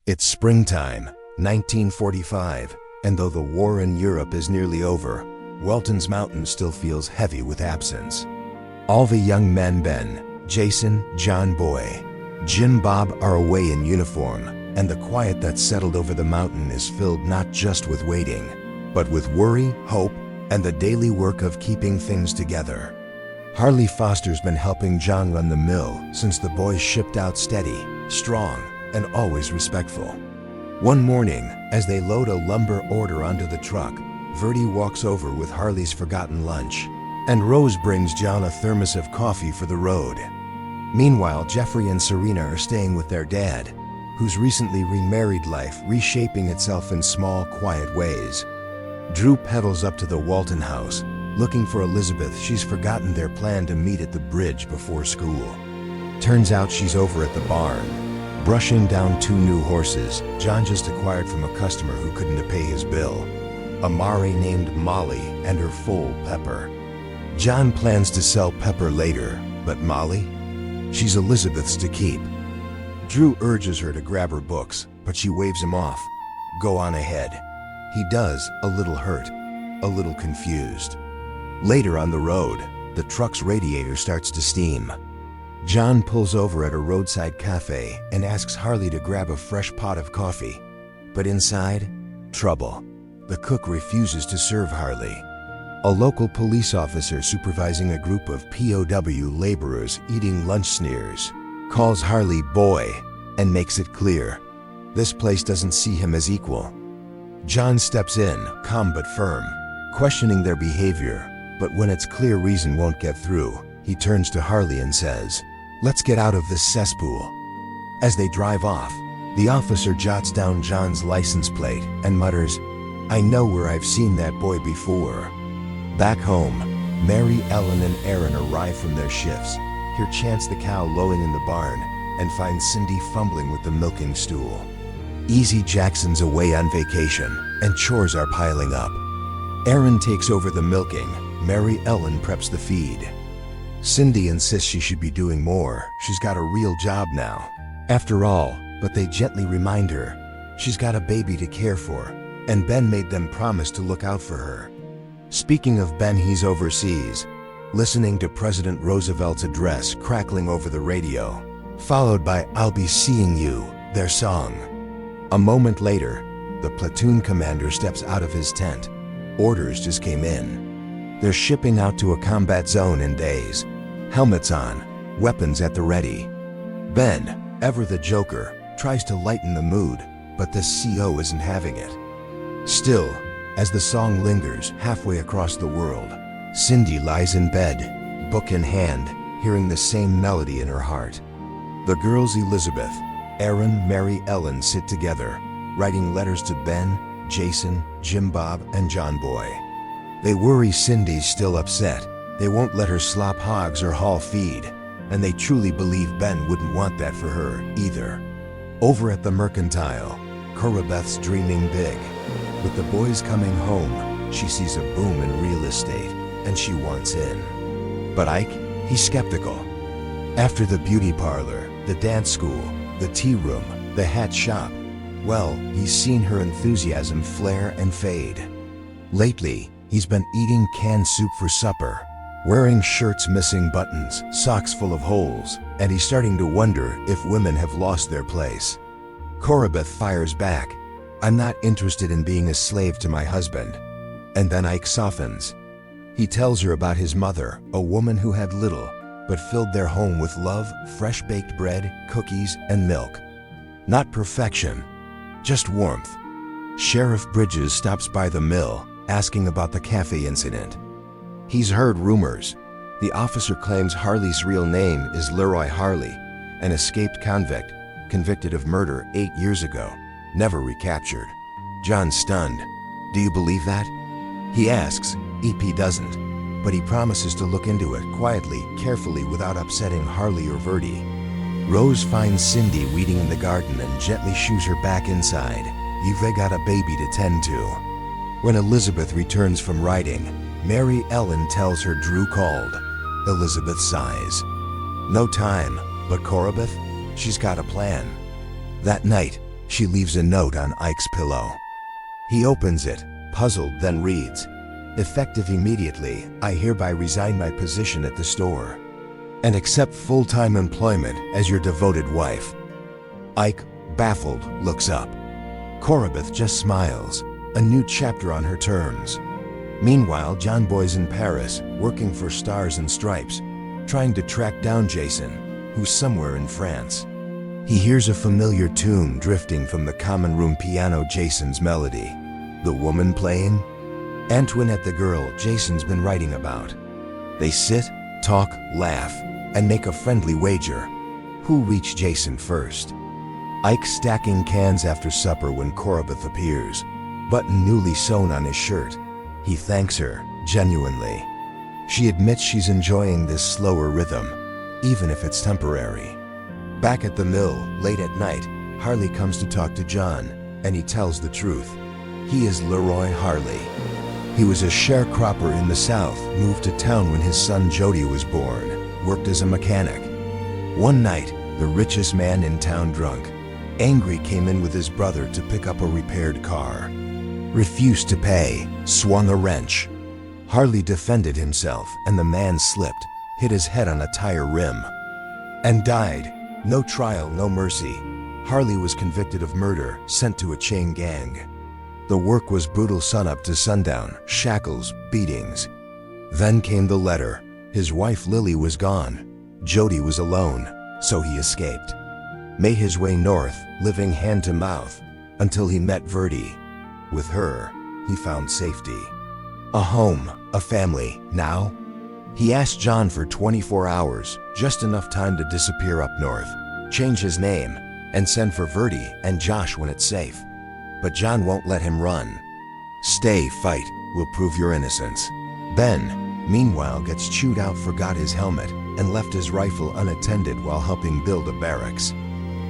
It's springtime, 1945, and though the war in Europe is nearly over, Walton's mountain still feels heavy with absence. All the young men, Ben, Jason, John Boy, Jim Bob, are away in uniform, and the quiet that settled over the mountain is filled not just with waiting, but with worry, hope, and the daily work of keeping things together. Harley Foster's been helping John run the mill since the boys shipped out, steady, strong, and always respectful. One morning, as they load a lumber order onto the truck, Verdi walks over with Harley's forgotten lunch, and Rose brings John a thermos of coffee for the road. Meanwhile, Jeffrey and Serena are staying with their dad, whose recently remarried life reshaping itself in small, quiet ways. Drew pedals up to the Walton house, looking for Elizabeth. She's forgotten their plan to meet at the bridge before school. Turns out she's over at the barn, brushing down 2 new horses John just acquired from a customer who couldn't pay his bill. A mare named Molly and her foal, Pepper. John plans to sell Pepper later, but Molly? She's Elizabeth's to keep. Drew urges her to grab her books, but she waves him off. Go on ahead. He does, a little hurt, a little confused. Later on the road, the truck's radiator starts to steam. John pulls over at a roadside cafe and asks Harley to grab a fresh pot of coffee. But inside, trouble. The cook refuses to serve Harley. A local police officer supervising a group of POW laborers eating lunch sneers calls Harley boy and makes it clear this place doesn't see him as equal. John steps in, calm but firm, questioning their behavior, but when it's clear reason won't get through, he turns to Harley and says, "Let's get out of this cesspool." As they drive off, the officer jots down John's license plate and mutters, "I know where I've seen that boy before." Back home, Mary Ellen and Aaron arrive from their shifts, hear Chance the cow lowing in the barn, and find Cindy fumbling with the milking stool. Easy Jackson's away on vacation, and chores are piling up. Aaron takes over the milking, Mary Ellen preps the feed. Cindy insists she should be doing more. She's got a real job now, after all, but they gently remind her she's got a baby to care for, and Ben made them promise to look out for her. Speaking of Ben, he's overseas, listening to President Roosevelt's address crackling over the radio, followed by "I'll Be Seeing You," their song. A moment later, the platoon commander steps out of his tent. Orders just came in. They're shipping out to a combat zone in days. Helmets on, weapons at the ready. Ben, ever the joker, tries to lighten the mood, but the CO isn't having it. Still, as the song lingers halfway across the world, Cindy lies in bed, book in hand, hearing the same melody in her heart. The girls Elizabeth, Aaron, Mary Ellen sit together, writing letters to Ben, Jason, Jim Bob, and John Boy. They worry Cindy's still upset. They won't let her slop hogs or haul feed, and they truly believe Ben wouldn't want that for her either. Over at the mercantile, Corabeth's dreaming big. With the boys coming home, she sees a boom in real estate, and she wants in. But Ike, he's skeptical. After the beauty parlor, the dance school, the tea room, the hat shop, well, he's seen her enthusiasm flare and fade. Lately, he's been eating canned soup for supper, wearing shirts missing buttons, socks full of holes, and he's starting to wonder if women have lost their place. Corabeth fires back, "I'm not interested in being a slave to my husband." And then Ike softens. He tells her about his mother, a woman who had little, but filled their home with love, fresh baked bread, cookies, and milk. Not perfection, just warmth. Sheriff Bridges stops by the mill, asking about the cafe incident. He's heard rumors. The officer claims Harley's real name is Leroy Harley, an escaped convict, convicted of murder 8 years ago, never recaptured. John's stunned. "Do you believe that?" He asks. EP doesn't, but he promises to look into it quietly, carefully, without upsetting Harley or Verdi. Rose finds Cindy weeding in the garden and gently shoos her back inside. "You've got a baby to tend to." When Elizabeth returns from riding, Mary Ellen tells her Drew called. Elizabeth sighs. No time, but Corabeth? She's got a plan. That night, She leaves a note on Ike's pillow. He opens it, puzzled, then reads, "Effective immediately, I hereby resign my position at the store and accept full-time employment as your devoted wife." Ike, baffled, looks up. Corabeth just smiles, a new chapter on her terms. Meanwhile, John Boy's in Paris, working for Stars and Stripes, trying to track down Jason, who's somewhere in France. He hears a familiar tune drifting from the common room piano, Jason's melody. The woman playing? Antoinette, the girl Jason's been writing about. They sit, talk, laugh, and make a friendly wager. Who'll reach Jason first? Ike stacking cans after supper when Corabeth appears, button newly sewn on his shirt. He thanks her, genuinely. She admits she's enjoying this slower rhythm, even if it's temporary. Back at the mill, late at night, Harley comes to talk to John, and he tells the truth. He is Leroy Harley. He was a sharecropper in the South, moved to town when his son Jody was born, worked as a mechanic. One night, the richest man in town, drunk, angry, came in with his brother to pick up a repaired car. Refused to pay, swung a wrench. Harley defended himself, and the man slipped, hit his head on a tire rim, and died. No trial, no mercy. Harley was convicted of murder, sent to a chain gang. The work was brutal sunup to sundown, shackles, beatings. Then came the letter. His wife Lily was gone. Jody was alone, so he escaped. Made his way north, living hand to mouth, until he met Verdi. With her, he found safety. A home, a family. Now, he asked John for 24 hours, just enough time to disappear up north, change his name, and send for Verdi and Josh when it's safe. But John won't let him run. Stay, fight, we'll prove your innocence. Ben, meanwhile, gets chewed out, forgot his helmet, and left his rifle unattended while helping build a barracks.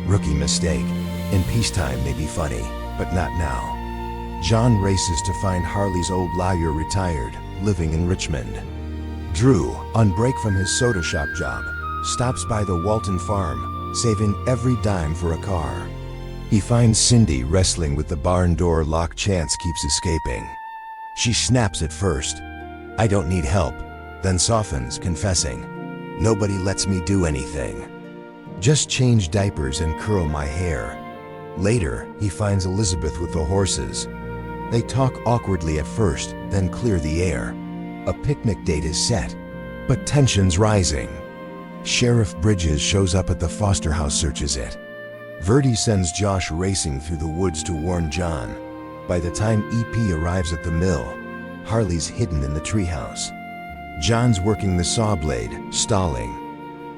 Rookie mistake. In peacetime may be funny, but not now. John races to find Harley's old lawyer retired, living in Richmond. Drew, on break from his soda shop job, stops by the Walton farm, saving every dime for a car. He finds Cindy wrestling with the barn door lock. Chance keeps escaping. She snaps at first, "I don't need help," then softens, confessing, "Nobody lets me do anything. Just change diapers and curl my hair." Later, he finds Elizabeth with the horses. They talk awkwardly at first, then clear the air. A picnic date is set, but tension's rising. Sheriff Bridges shows up at the foster house, searches it. Verdi sends Josh racing through the woods to warn John. By the time EP arrives at the mill, Harley's hidden in the treehouse. John's working the saw blade, stalling.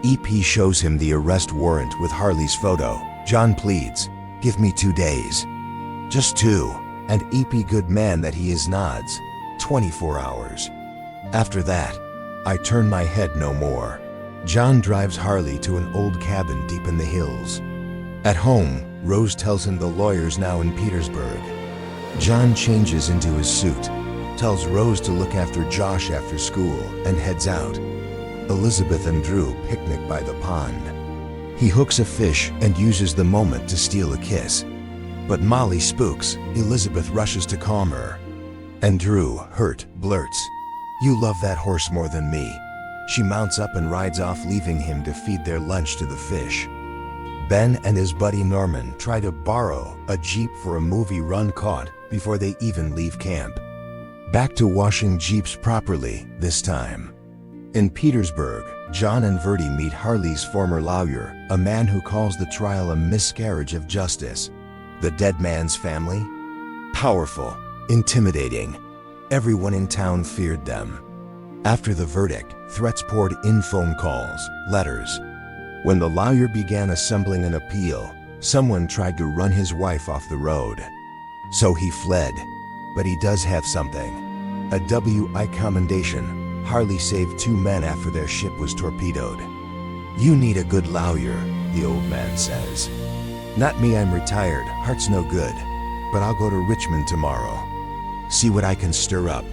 EP shows him the arrest warrant with Harley's photo. John pleads, "Give me 2 days." "Just 2, and EP, good man that he is, nods. 24 hours. After that, I turn my head no more. John drives Harley to an old cabin deep in the hills. At home, Rose tells him the lawyer's now in Petersburg. John changes into his suit, tells Rose to look after Josh after school, and heads out. Elizabeth and Drew picnic by the pond. He hooks a fish and uses the moment to steal a kiss. But Molly spooks. Elizabeth rushes to calm her. And Drew, hurt, blurts, "You love that horse more than me." She mounts up and rides off, leaving him to feed their lunch to the fish. Ben and his buddy Norman try to borrow a Jeep for a movie run, caught before they even leave camp. Back to washing Jeeps properly this time. In Petersburg, John and Verdi meet Harley's former lawyer, a man who calls the trial a miscarriage of justice. The dead man's family? Powerful, intimidating. Everyone in town feared them. After the verdict, threats poured in, phone calls, letters. When the lawyer began assembling an appeal, someone tried to run his wife off the road. So he fled. But he does have something. A WI commendation. Harley saved 2 men after their ship was torpedoed. "You need a good lawyer," the old man says. "Not me, I'm retired, heart's no good. But I'll go to Richmond tomorrow. See what I can stir up."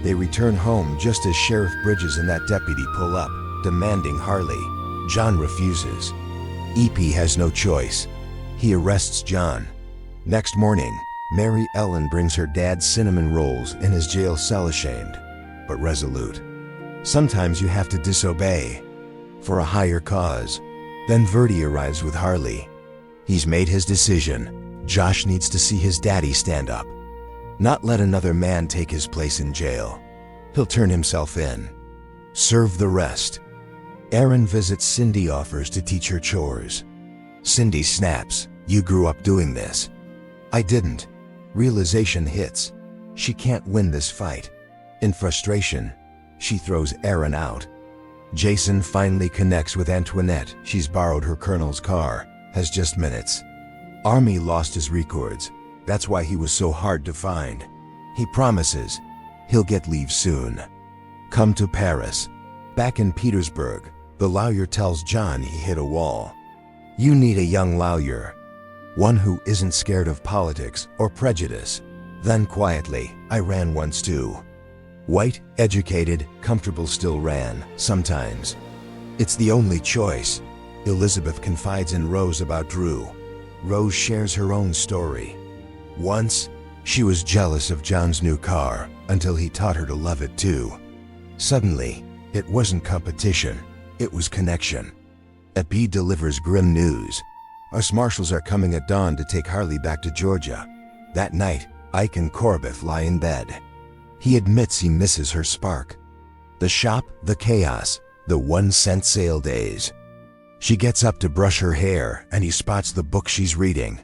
They return home just as Sheriff Bridges and that deputy pull up, demanding Harley. John refuses. EP has no choice. He arrests John, Next morning, Mary Ellen brings her dad's cinnamon rolls in his jail cell, ashamed, but resolute. Sometimes you have to disobey for a higher cause. Then Verdi arrives with Harley. He's made his decision. Josh needs to see his daddy stand up, not let another man take his place in jail. He'll turn himself in. Serve the rest. Erin visits Cindy, offers to teach her chores. Cindy snaps, "You grew up doing this." "I didn't." Realization hits. She can't win this fight. In frustration, she throws Erin out. Jason finally connects with Antoinette. She's borrowed her colonel's car, has just minutes. Army lost his records. That's why he was so hard to find. He promises he'll get leave soon. Come to Paris. Back in Petersburg, the lawyer tells John he hit a wall. You need a young lawyer, one who isn't scared of politics or prejudice. Then quietly, I ran once too. White, educated, comfortable, still ran, sometimes. It's the only choice. Elizabeth confides in Rose about Drew. Rose shares her own story. Once, she was jealous of John's new car until he taught her to love it too. Suddenly, it wasn't competition, it was connection. Ep delivers grim news. Us marshals are coming at dawn to take Harley back to Georgia. That night, Ike and Corabeth lie in bed. He admits he misses her spark. The shop, the chaos, the 1-cent sale days. She gets up to brush her hair and he spots the book she's reading.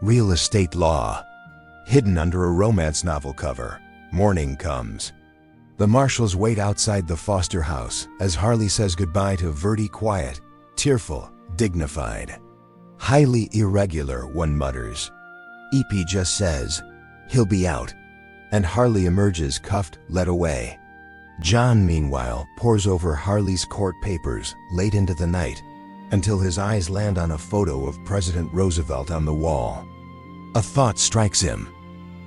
Real Estate Law. Hidden under a romance novel cover. Morning comes. The marshals wait outside the Foster house as Harley says goodbye to Verdi, quiet, tearful, dignified. Highly irregular, one mutters. Ep just says, he'll be out. And Harley emerges cuffed, led away. John, meanwhile, pores over Harley's court papers late into the night until his eyes land on a photo of President Roosevelt on the wall. A thought strikes him.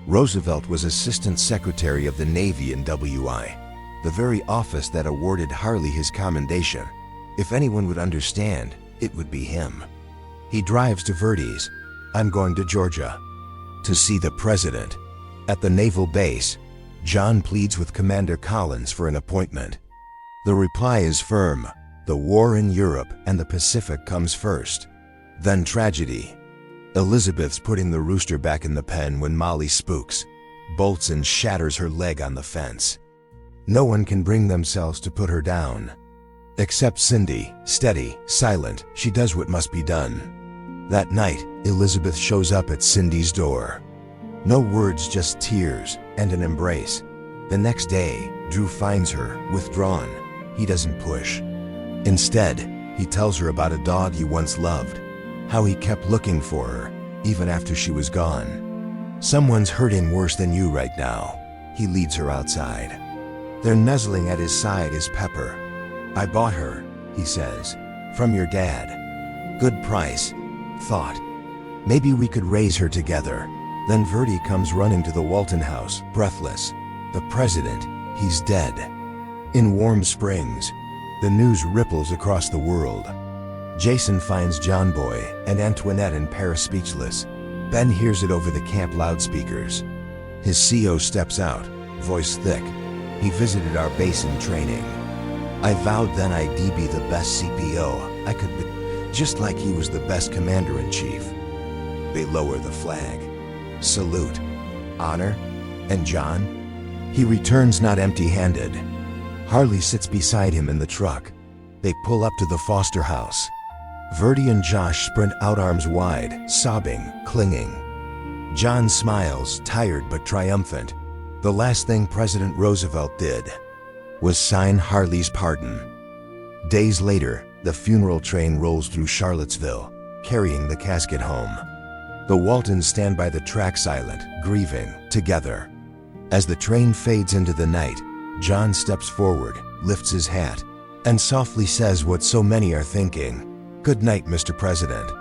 Roosevelt was Assistant Secretary of the Navy in WI, the very office that awarded Harley his commendation. If anyone would understand, it would be him. He drives to Verdi's. I'm going to Georgia to see the president. At the naval base, John pleads with Commander Collins for an appointment. The reply is firm. The war in Europe and the Pacific comes first. Then tragedy. Elizabeth's putting the rooster back in the pen when Molly spooks, bolts and shatters her leg on the fence. No one can bring themselves to put her down. Except Cindy, steady, silent, she does what must be done. That night, Elizabeth shows up at Cindy's door. No words, just tears and an embrace. The next day, Drew finds her, withdrawn. He doesn't push. Instead, he tells her about a dog he once loved, how he kept looking for her, even after she was gone. Someone's hurting worse than you right now. He leads her outside. There, nuzzling at his side, is Pepper. I bought her, he says, from your dad. Good price. Thought. Maybe we could raise her together. Then Verdi comes running to the Walton house, breathless. The president, he's dead. In Warm Springs, the news ripples across the world. Jason finds John Boy and Antoinette in Paris, speechless. Ben hears it over the camp loudspeakers. His CO steps out, voice thick. He visited our base in training. I vowed then I'd be the best CPO I could be, just like he was the best commander-in-chief. They lower the flag. Salute. Honor. And John? He returns not empty-handed. Harley sits beside him in the truck. They pull up to the Foster house. Verdi and Josh sprint out arms wide, sobbing, clinging. John smiles, tired but triumphant. The last thing President Roosevelt did was sign Harley's pardon. Days later, the funeral train rolls through Charlottesville, carrying the casket home. The Waltons stand by the track, silent, grieving, together. As the train fades into the night, John steps forward, lifts his hat, and softly says what so many are thinking. Good night, Mr. President.